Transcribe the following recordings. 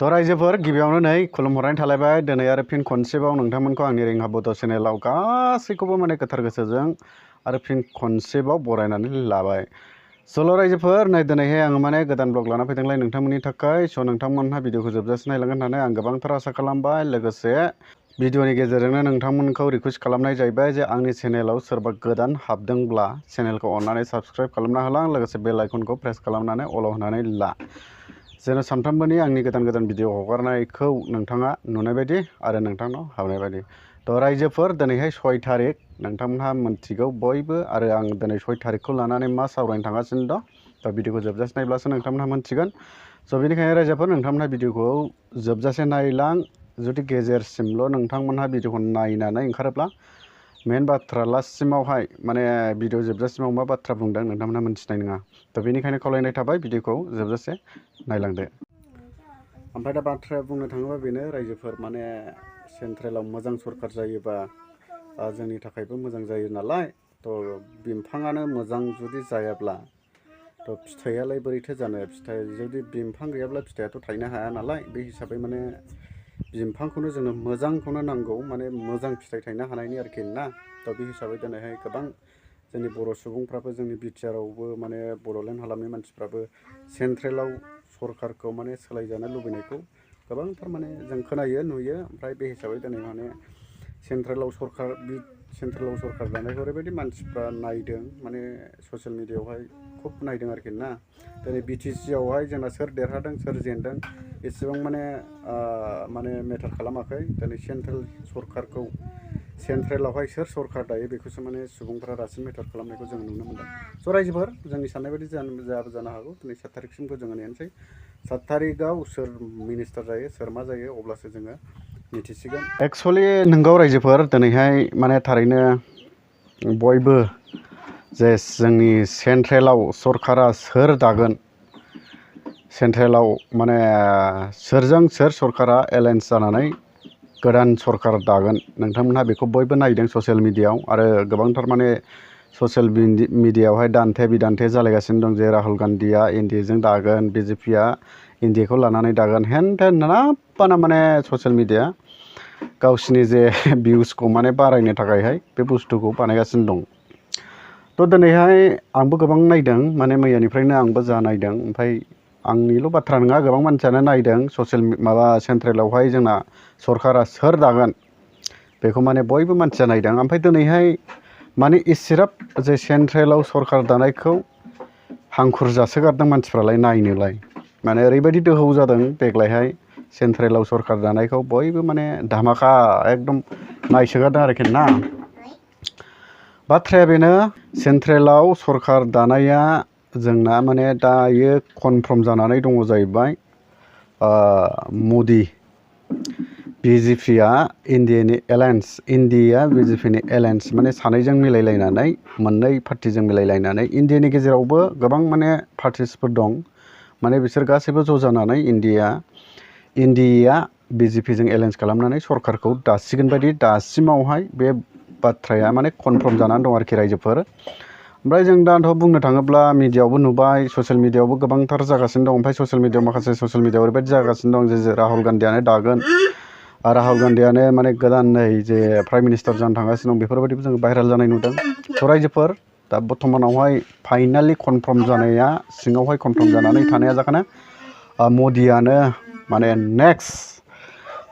थ' रायजोफोर गिबियावनो नै खुलुमहरनाय थालायबाय दिनै आरो फिन खनसेबाव नोंथांमोनखौ आंनि रिंहा बड' चेनेलाव गासैखौबो माने गोथार गोसोजों आरो फिन खनसेबाव बरायनानै लाबाय। सल' रायजोफोर नै दिनैहाय आङो माने गोदान ब्लग लाना फैदोंलाय नोंथांमोननि थाखाय स' नोंथांमोनहा भिडिअखौ जोबजासिम नायलांगोन होननानै आं गोबांथार आसा खालामबाय। लोगोसे भिडिअनि गेजेरजोंनो नोंथांमोनखौ रिकुवेस्ट खालामनाय जाहैबाय जे आंनि चेनेलाव सोरबा गोदान हाबदोंब्ला चेनेलखौ अननानै साबस्क्राइब खालामना होलां, लोगोसे बेल आइकनखौ प्रेस खालामनानै अल होनानै ला, जेन' सानफ्रोमबोनि आंनि गोदान गोदान भिडिअ हगारनायखौ नोंथाङा नुनाय बायदि आरो नोंथांनाव हाबनाय बायदि। थ' रायजोफोर दिनैहाय 6 थारिख नोंथांमोनहा मिन्थिगौ बयबो, आरो आं दिनै 6 थारिखखौ लानानै मा सावरायनो थांगासिनो दं। थ' भिडिअखौ जोबजासे नायब्लासो नोंथांमोनहा मोनथिगोन। स' बेनिखायनो रायजोफोर नोंथांमोनहा भिडिअखौ जोबजासे नायलां। जुदि गेजेरसिमल' नोंथांमोनहा भिडिअखौ नायनानै ओंखारोब्ला मेन बाथ्रा लास्टसिमावहाय माने भिडिअ जोबजासिमाव मा बाथ्रा बुंदों नोंथांमोनहा मोनथिनाय नङा। थ' बेनिखायनो खावलायनाय थाबाय भिडिअखौ जोबजासे नायलांदो। ओमफ्राय दा बाथ्राया बुंनो थाङोबा बेनो रायजोफोर, माने सेन्ट्रेलाव मोजां सरकार जायोबा जोंनि थाखायबो मोजां जायो नालाय। थ' बिफाङानो मोजां जुदि जायाब्ला थ' फिथाइयालाय बोरैथो जानो, फिथाइ जुदि बिफां गैयाब्ला फिथाइयाथ' थायनो हाया नालाय। बे हिसाबै माने बिफांखौनो जोंनो मोजांखौनो नांगौ, माने मोजां फिथाइ थायनो हानायनि आरोखि ना। थ' बे हिसाबै दिनैहाय गोबां जोंनि बर' सुबुंफ्राबो जोंनि बिटिआरआवबो माने बड'लेण्ड हालामनि मानसिफ्राबो सेन्ट्रेलाव सरकारखौ माने सोलायजानो लुबैनायखौ गोबांथार माने जों खोनायो नुयो। ओमफ्राय बे हिसाबै दिनै माने सेन्ट्रेलाव सरकार दानायखौ ओरैबायदि मानसिफ्रा नायदों, माने ससियेल मिडियाआवहाय खुब नायदों आरोखि ना। दिनै BTC आवहाय जोंना सोर देरहादों सोर जेनदों एसेबां माने मेटार खालामाखै। दिनै सरकारखौ सेन्ट्रेलावहाय सोर सरकार दायो बेखौसो माने सुबुंफ्रा रासिन मेटार खालामनायखौ जों नुनो मोनदों। स' रायजोफोर जोंनि साननाय बायदि जायाबो जानो हागौ। दिनै 7 थारिखसिमखौ जोङो नेनोसै। 7 थारिखआव सोर मिनिस्टार जायो सोर मा जायो अब्लासो जोङो मिथिसिगोन। एक्सुवेलि नोंगौ रायजोफोर, दिनैहाय माने थारैनो बयबो जे जोंनि सेन्ट्रेलाव सरकारा सोर दागोन, सेन्ट्रेलाव माने सोरजों सोर सरकारा एलायन्स जानानै गोदान सरकार दागोन, नोंथांमोनहा बेखौ बयबो नायदों ससियेल मिडियाआव। आरो गोबांथार माने ससियेल मिडियाआवहाय दान्थे बिदान्थे जालायगासिनो दं जे राहुल गान्धीया एनडिएजों दागोन, बिजेपिया एनडिएखौ लानानै दागोन, हेन थेन नानाबाना माने ससियेल मिडिया गावसिनि जे भिउसखौ माने बारायनो थाखायहाय बे बुस्थुखौ बानायगासिनो दं। थ' दिनैहाय आंबो गोबां नायदों, माने मैयानिफ्रायनो आंबो जा नायदों। ओमफ्राय आंनिल' बाथ्रा नङा, गोबां मानसियानो नायदों सेन्ट्रेलावहाय जोंना सरकारा सोर दागोन बेखौ माने बयबो मानसिया नायदों। ओमफ्राय दिनैहाय माने इसिराब जे सेन्ट्रेलाव सरकार दानायखौ हांखुर जासोगारदों मानसिफ्रालाय नायनोलाय। माने ओरैबायदि दोहौ जादों देग्लायहाय सेन्ट्रेलाव सरकार दानायखौ बयबो माने धामाका एकदम नायसोगारदों आरोखि ना। बाथ्राया बेनो, सेन्ट्रेलाव सरकार दानाया जोंना माने दायो कनफार्म जानानै दङ जाहैबाय। मदि बिजेपिया इन्डियानि एलायन्स, इन्डिया बिजेपिनि एलायन्स, माने सानैजों मिलायलायनानै मोननै पार्टिजों मिलायलायनानै इन्डियानि गेजेरावबो गोबां माने पार्टिसफोर दं। माने बिसोर गासैबो ज' जानानै इन्डिया बिजेपिजों एलायन्स खालामनानै सरकारखौ दासिगोन बायदि दासिमावहाय बे बाथ्राया माने कनफार्म जानानै दं आरोखि रायजोफोर। ओमफ्राय जों दाथ' बुंनो थाङोब्ला मिडियाआवबो नुबाय, ससियेल मिडियाआवबो गोबांथार जागासिनो दं। ओमफ्राय माखासे ससियेल मिडियाआव ओरैबायदि जागासिनो दं जे राहुल गान्धीयानो दागोन, राहुल गान्धीयानो माने गोदानै जे प्राइम मिनिस्टार जानो थांगासिनो दं, बेफोरबायदिबो जों भाइरेल जानाय नुदों। थ' रायजोफोर दा बर्थमानावहाय फाइनालि कनफार्म जानाया, सिङावहाय कनफार्म जानानै थानाया जाखाना मदियानो माने नेक्स्ट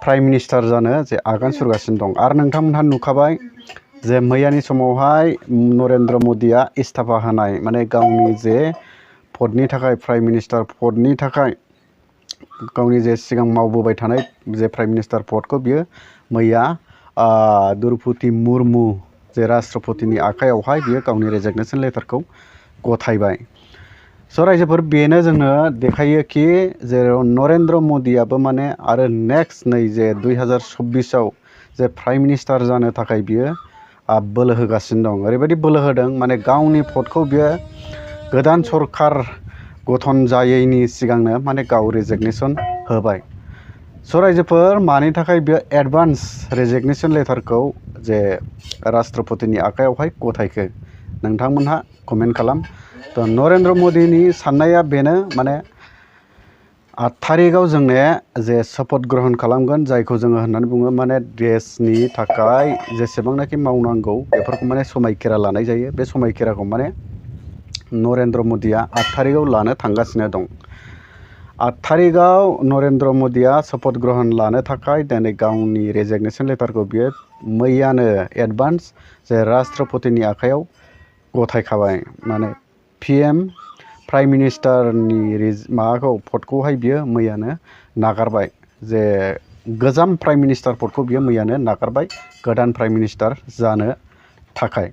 प्राइम मिनिस्टार जानो जे आगान सुरगासिनो दं। आरो नोंथांमोनहा नुखाबाय जे मैयानि समावहाय नरेन्द्र मदिया इस्ताफा होनाय, माने गावनि जे पदनि थाखाय, प्राइम मिनिस्टार पदनि थाखाय गावनि जे सिगां मावबोबाय थानाय जे प्राइम मिनिस्टार पदखौ बियो मैया द्रौपदी मुर्मु जे राष्ट्रपतिनि आखायावहाय बियो गावनि रेजिगनेसन लेटारखौ गथायबाय। स' रायजोफोर बेनो जोंनो देखायो कि जे नरेन्द्र मदियाबो माने आरो नेक्स्ट नै जे 2024आव जे प्राइम मिनिस्टार जानो थाखाय बियो बोलो होगासिनो दं। ओरैबायदि बोलो होदों, माने गावनि पदखौ बियो गोदान सरकार गठन जायैनि सिगांनो माने गाव रेजिगनेसन होबाय। स' रायजोफोर मानि थाखाय बियो एडभान्स रेजिगनेसन लेटारखौ जे राष्ट्रपतिनि आखायावहाय गथायखो, नोंथांमोनहा कमेन्ट खालाम। थ' नरेन्द्र मदिनि साननाया बेनो, माने 8 थारिखआव जोंने जे शपथ ग्रहण खालामगोन जायखौ जोङो होननानै बुङो माने देशनि थाखाय जेसेबांनाखि मावनांगौ बेफोरखौ माने समायखिरा लानाय जायो। बे समायखिराखौ माने नरेन्द्र मदिया 8 थारिखआव लानो थांगासिनो दं। 8 थारिखआव नरेन्द्र मदिया शपथ ग्रहण लानो थाखाय दिनै गावनि रेजिगनेशन लेटारखौ बियो मैयानो एडभान्स जे राष्ट्रपतिनि आखायाव गथायखाबाय। माने PM प्राइम मिनिस्टारनि माबाखौ पदखौहाय बियो मैयानो नागारबाय। जे गोजाम प्राइम मिनिस्टार पदखौ बियो मैयानो नागारबाय गोदान प्राइम मिनिस्टार जानो थाखाय।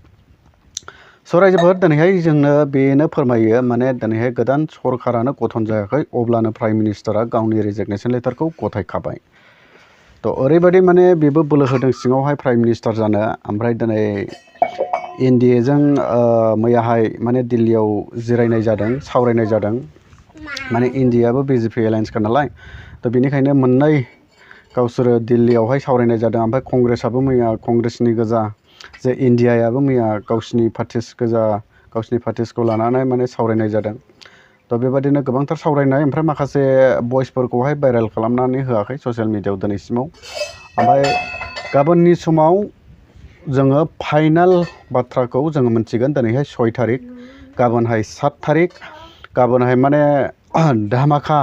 स' रायजोफोर दिनैहाय जोंनो बेनो फोरमायो माने दिनैहाय गोदान सरकारानो गठन जायाखै अब्लानो प्राइम मिनिस्टारा गावनि रेजिगनेशन लेटारखौ गथायखाबाय। थ' ओरैबायदि माने बेबो बोलो होदों सिङावहाय प्राइम मिनिस्टार जानो। ओमफ्राय दिनै NDAजों मैयाहाय माने दिल्लीयाव जिरायनाय जादों सावरायनाय जादों। माने NDAयाबो BJP एलायन्सखा नालाय थ' बेनिखायनो मोननै गावसोरो दिल्लीयावहाय सावरायनाय जादों। ओमफ्राय कंग्रेसआबो मैया कंग्रेसनि गोजा जे इन्डियायाबो मैया गावसिनि पार्टिस गोजा गावसिनि पार्टिसखौ लानानै माने सावरायनाय जादों। थ' बेबादिनो गोबांथार सावरायनाय ओमफ्राय माखासे भइसफोरखौहाय भाइरेल खालामनानै होआखै ससियेल मिडियायाव दिनैसिमाव। ओमफ्राय गाबोननि समाव जोङो फाइनाल बाथ्राखौ जोङो मिथिगोन। दिनैहाय 6 थारिख गाबोनहाय 7 थारिख गाबोनहाय माने धामाका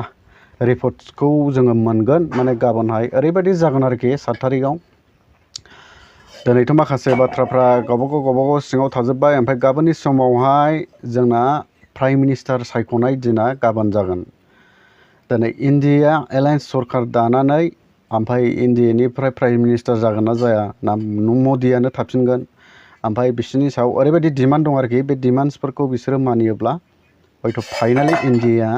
रिपर्टखौ जोङो मोनगोन। माने गाबोनहाय ओरैबायदि जागोन आरोखि 7 थारिखआव दिनैथ' माखासे बाथ्राफ्रा गावबागाव सिङाव थाजोब्बाय। ओमफ्राय गाबोननि समावहाय जोंना प्राइम मिनिस्टार सायख'नाय दिना गाबोन जागोन। दिनै इन्डिया एलायन्स सरकार दानानै ओमफ्राय NDAनिफ्राय प्राइम मिनिस्टार जागोन ना जाया ना मदियानो थाफिनगोन। ओमफ्राय बिसोरनि सायाव ओरैबायदि डिमान्ड दं आरोखि बे डिमान्ड्सफोरखौ बिसोरो मानियोब्ला हयथ' फाइनालि इन्डियाया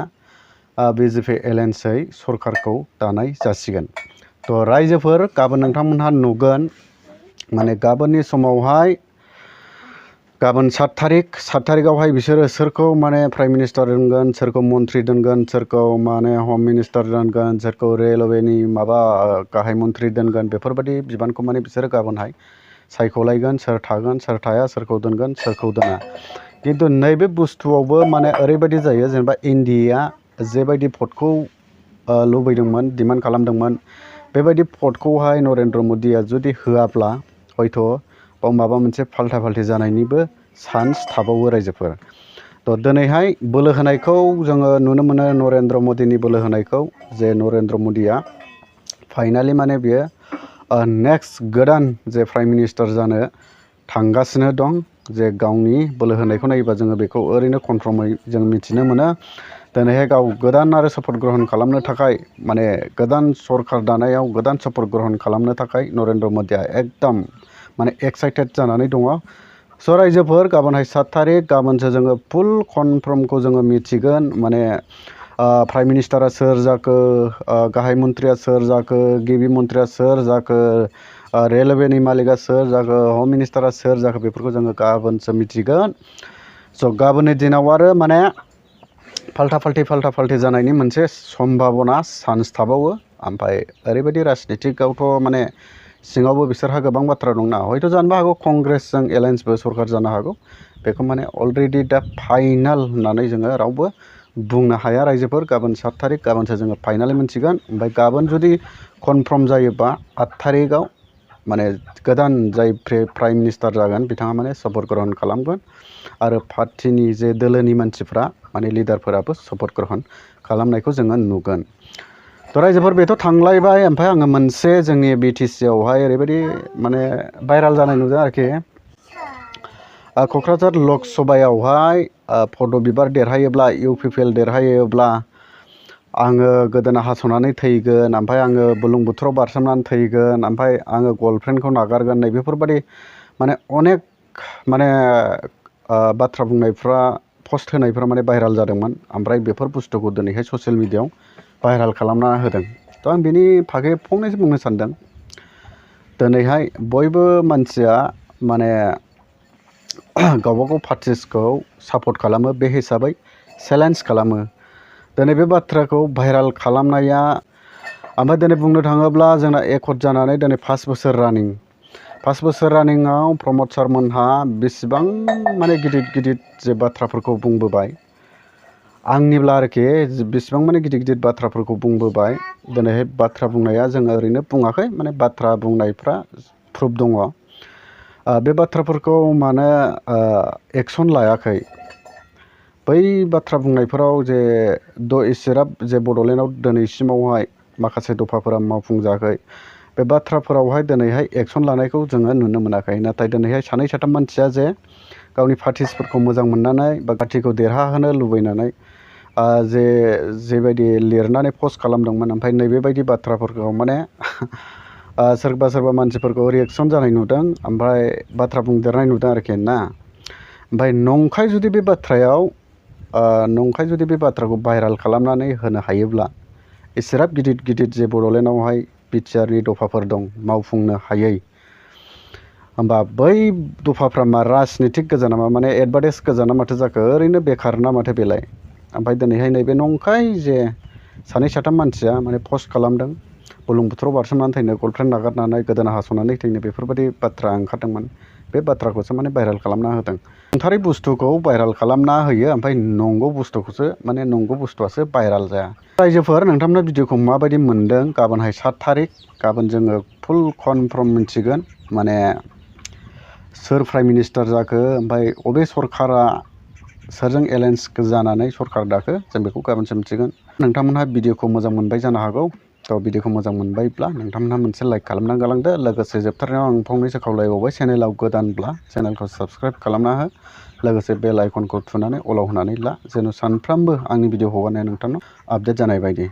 BJP एलायन्सै सरकारखौ दानाय जासिगोन। थ' रायजोफोर गाबोन नोंथांमोनहा नुगोन माने गाबोननि समावहाय गाबोन 7 थारिखआवहाय बिसोरो सोरखौ माने प्राइम मिनिस्टार दोनगोन सोरखौ मन्थ्रि दोनगोन सोरखौ माने हम मिनिस्टार दोनगोन सोरखौ रेलवेनि माबा गाहाय मन्थ्रि दोनगोन बेफोरबायदि बिबानखौ माने बिसोरो गाबोनहाय सायख'लायगोन सोर थागोन सोर थाया सोरखौ दोनगोन सोरखौ दोना। खिन्थु नैबे बुस्थुआवबो माने ओरैबायदि जायो जेनेबा इन्डियाया जेबायदि पदखौ लुबैदोंमोन डिमान्ड खालामदोंमोन बेबायदि पदखौहाय नरेन्द्र मदिया जुदि होआब्ला हयथ' बाव माबा मोनसे फाल्था फाल्थि जानायनिबो चान्स थाबावो रायजोफोर। थ' दिनैहाय बोलो होनायखौ जोङो नुनो मोनो नरेन्द्र मदिनि बोलो होनायखौ जे नरेन्द्र मदिया फाइनालि माने बियो नेक्स्ट गोदान जे प्राइम मिनिस्टार जानो थांगासिनो दं। जे गावनि बोलो होनायखौ नायोबा जोङो बेखौ ओरैनो कनफार्मै जों मिथिनो मोनो। दिनैहाय गाव गोदान आरो शपथ ग्रहण खालामनो थाखाय माने गोदान सरकार दानायाव गोदान शपथ ग्रहण खालामनो थाखाय नरेन्द्र मदिया एकदम माने एक्साइटेड जानानै दङ। स' रायजोफोर गाबोनहाय 7 थारिख गाबोनसो जोङो फुल कनफार्मखौ जोङो मिथिगोन। माने प्राइम मिनिस्टारा सोर जाखो गाहाय मन्थ्रिया सोर जाखो गिबि मन्थ्रिया सोर जाखो रेलवेनि मालिकआ सोर जाखो हम मिनिस्टारा सोर जाखो बेफोरखौ जोङो गाबोनसो मिथिगोन। स' गाबोननि दिनाव आरो माने फाल्था फाल्थि जानायनि मोनसे सम्भाबना चान्स थाबावो। ओमफ्राय ओरैबायदि राजनितिकआवथ' माने सिङावबो बिसोरहा गोबां बाथ्रा दंना हयथ' जानोबो हागौ कंग्रेसजों एलायन्सबो सरकार जानो हागौ। बेखौ माने अलरेडि दा फाइनाल होननानै जोङो रावबो बुंनो हाया रायजोफोर। गाबोन 7 थारिख गाबोनसो जोङो फाइनालि मिथिगोन। ओमफ्राय गाबोन जुदि कनफार्म जायोबा 8 थारिखआव माने गोदान जाय प्राइम मिनिस्टार जागोन बिथाङा माने शपथ ग्रहण खालामगोन आरो पार्टिनि जे दोलोनि मानसिफ्रा माने लिडारफोराबो शपथ ग्रहण खालामनायखौ जोङो नुगोन। थ' रायजोफोर बेथ' थांलायबाय। ओमफ्राय आङो मोनसे जोंनि BTCआवहाय ओरैबायदि माने भाइराल जानाय नुदों आरोखि क'क्राझार लक सभायावहाय पद बिबार देरहायोब्ला UPPL देरहायोब्ला आङो गोदोना हास'नानै थैगोन ओमफ्राय आङो बुरलुंबुथुराव बारसोमनानै थैगोन ओमफ्राय आङो गर्लफ्रेन्डखौ नागारगोन नै बेफोरबायदि माने अनेक माने बाथ्रा बुंनायफ्रा पस्ट होनायफ्रा माने भाइराल जादोंमोन। ओमफ्राय बेफोर बुस्थुखौ दिनैहाय ससियेल मिडियायाव भाइराल खालामना होदों। थ' आं बिनि बागै फंनैसो बुंनो सानदों। दिनैहाय बयबो मानसिया माने गावबागाव पार्टिसखौ सापर्ट खालामो बे हिसाबै चेलेन्ज खालामो। दिनै बे बाथ्राखौ भाइराल खालामनाया ओमफ्राय दिनै बुंनो थाङोब्ला जोंना एकट जानानै दिनै 5 बोसोर रानिं 5 बोसोर रानिंआव प्रमद सारमोनहा बेसेबां माने गिदिर जे बाथ्राफोरखौ बुंबोबाय आंनिब्ला आरोखि बेसेबां माने गिदिर गिदिर बाथ्राफोरखौ बुंबोबाय दिनैहाय बाथ्रा बुंनाया जों ओरैनो बुङाखै माने बाथ्रा बुंनायफ्रा प्रुफ दङ बे बाथ्राफोरखौ मानो एक्सन लायाखै बै बाथ्रा बुंनायफोराव जे इसिराब जे बड'लेण्डआव दिनैसिमावहाय माखासे दफाफोरा मावफुंजायाखै बे बाथ्राफोरावहाय दिनैहाय एक्सन लानायखौ जोङो नुनो मोनाखै नाथाय दिनैहाय सानै साथाम मानसिया जे गावनि पार्टिसफोरखौ मोजां मोननानै बा पार्टिखौ देरहाहोनो लुबैनानै जेबायदि लिरनानै पस्ट खालामदोंमोन ओमफ्राय नैबेबायदि बाथ्राफोरखौ माने सोरबा सोरबा मानसिफोरखौ रिएक्सन जानाय नुदों ओमफ्राय बाथ्रा बुंदेरनाय नुदों आरोखि ना ओमफ्राय नंखाय जुदि बे बाथ्राखौ भाइराल खालामनानै होनो हायोब्ला एसेराब गिदिर गिदिर जे बड'लेण्डआवहाय बिटिआरनि दफाफोर दं मावफुंनो हायै होमबा बै दफाफ्रा मा राजनितिक गोजा नामा माने एडभार्टाइज गोजा ना माथो जाखो ओरैनो बेखार ना माथो बेलाय ओमफ्राय दिनैहाय नैबे नंखाय जे सानै साथाम मानसिया माने पस्ट खालामदों बुरलुंबुथुराव बारसोमनानै थैनो गर्लफ्रेन्ड नागारनानै गोदोना हास'नानै थैनो बेफोरबायदि बाथ्रा ओंखारदोंमोन बे बाथ्राखौसो माने भाइराल खालामना होदों नंथारै बुस्थुखौ भाइराल खालामना होयो ओमफ्राय नंगौ बुस्थुआसो भाइराल जाया रायजोफोर नोंथांमोना भिडिअखौ माबायदि मोनदों गाबोनहाय 7 तारिख गाबोन जोङो फुल कनफार्म मिथिगोन माने सोर प्राइम मिनिस्टार जाखो ओमफ्राय अबे सरकारा सोरजों एलायन्स जानानै सरकार दाखो जों बेखौ गाबोनसो मिथिगोन नोंथांमोनहा भिडिअखौ मोजां मोनबाय जानो हागौ थ' भिडिअखौ मोजां मोनबायब्ला नोंथांमोनहा मोनसे लाइक खालामना गालांदो लोगोसे जोबथारनायाव आं फंनैसो खावलायबावबाय चेनेलाव गोदानब्ला चेनेलखौ साबस्क्राइब खालामना हो लोगोसे बेल आइकनखौ थुनानै अलाव होनानै ला जेन' सानफ्रामबो आंनि भिडिअ हगारनाया नोंथांनाव आपडेट जानाय बायदि